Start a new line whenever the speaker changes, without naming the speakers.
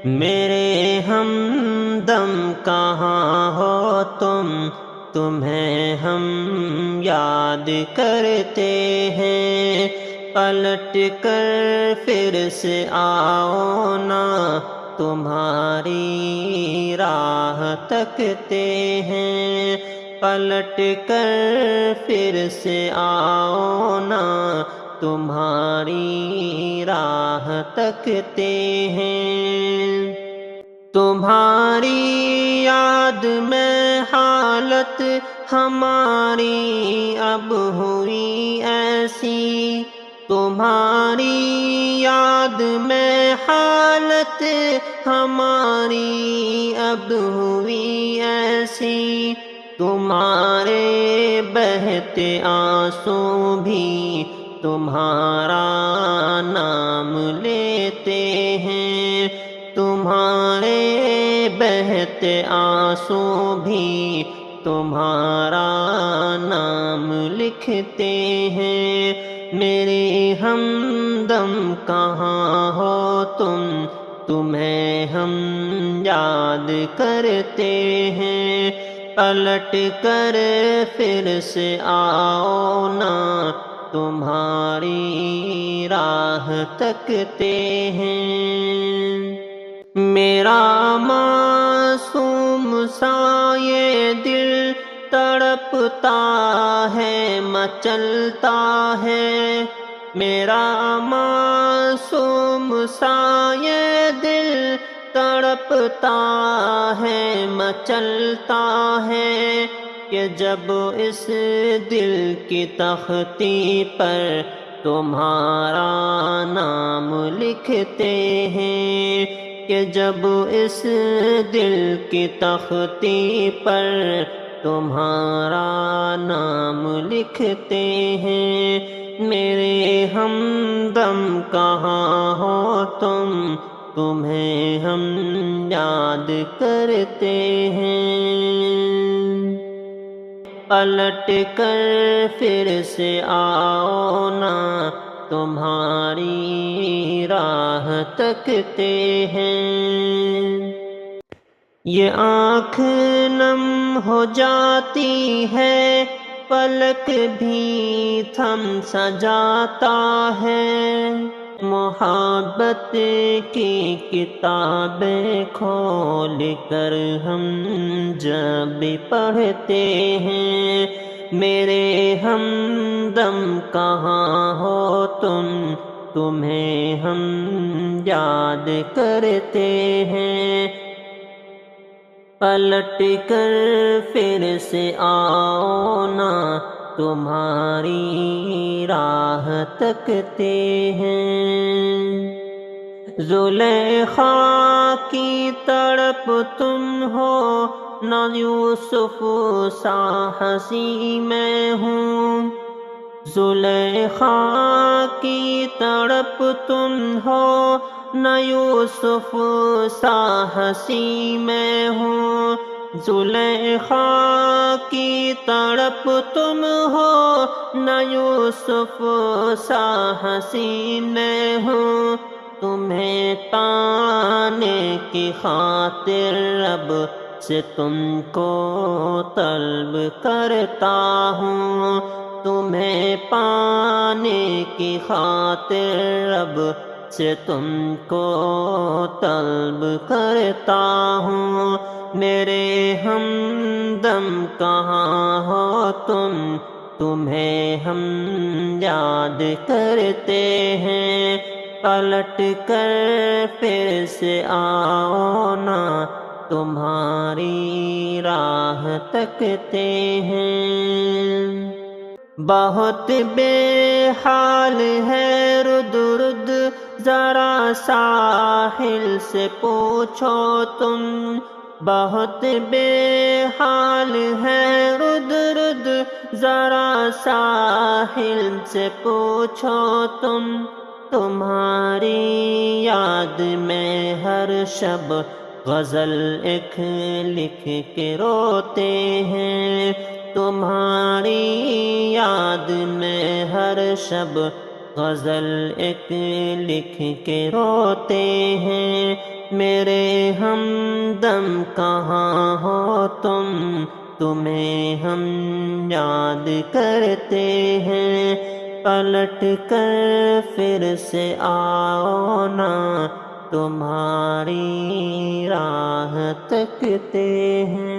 میرے ہمدم کہاں ہو تم، تمہیں ہم یاد کرتے ہیں، پلٹ کر پھر سے آؤ نا، تمہاری راہ تکتے ہیں، پلٹ کر پھر سے آؤ نا، تمہاری راہ تکتے ہیں۔ تمہاری یاد میں حالت ہماری اب ہوئی ایسی، تمہاری یاد میں حالت ہماری اب ہوئی ایسی، تمہارے بہتے آنسو بھی تمہارا نام لیتے ہیں، تمہارے بہتے آنسو بھی تمہارا نام لکھتے ہیں۔ میرے ہمدم کہاں ہو تم، تمہیں ہم یاد کرتے ہیں، پلٹ کر پھر سے آؤ نا، تمہاری راہ تکتے ہیں۔ میرا معصوم سا یہ دل تڑپتا ہے، مچلتا ہے، میرا معصوم سا یہ دل تڑپتا ہے، مچلتا ہے، کہ جب اس دل کی تختی پر تمہارا نام لکھتے ہیں، کہ جب اس دل کی تختی پر تمہارا نام لکھتے ہیں۔ میرے ہمدم کہاں ہو تم، تمہیں ہم یاد کرتے ہیں، پلٹ کر پھر سے آؤ نا، تمہاری راہ تکتے ہیں۔ یہ آنکھ نم ہو جاتی ہے، پلک بھی تھم سا جاتا ہے، محبت کی کتابیں کھول کر ہم جب پڑھتے ہیں۔ میرے ہمدم کہاں ہو تم، تمہیں ہم یاد کرتے ہیں، پلٹ کر پھر سے آؤ نا، تمہاری راہ تکتے ہیں۔ زلیخا کی تڑپ تم ہو نہ، یوسف سا ہنسی میں ہوں، زلیخا کی تڑپ تم ہو نہ، یوسف سا ہنسی میں ہوں، زلیخا کی تڑپ تم ہو نہ، یوسف سا ہنسی میں ہوں، تمہیں پانے کی خاطر رب سے تم کو طلب کرتا ہوں، تمہیں پانے کی خاطر رب سے تم کو طلب کرتا ہوں۔ میرے ہمدم کہاں ہو تم، تمہیں ہم یاد کرتے ہیں، پلٹ کر پھر سے آؤ نا، تمہاری راہ تکتے ہیں۔ بہت بے حال ہے رد رد، ذرا ساحل سے پوچھو تم، بہت بے حال ہے رد رد، ذرا ساحل سے پوچھو تم، تمہاری یاد میں ہر شب غزل ایک لکھ کے روتے ہیں، تمہاری یاد میں ہر شب غزل ایک لکھ کے روتے ہیں، میرے ہمدم کہاں ہو تم، تمہیں ہم یاد کرتے ہیں، پلٹ کر پھر سے آؤ نا، تمہاری راہ تکتے ہیں۔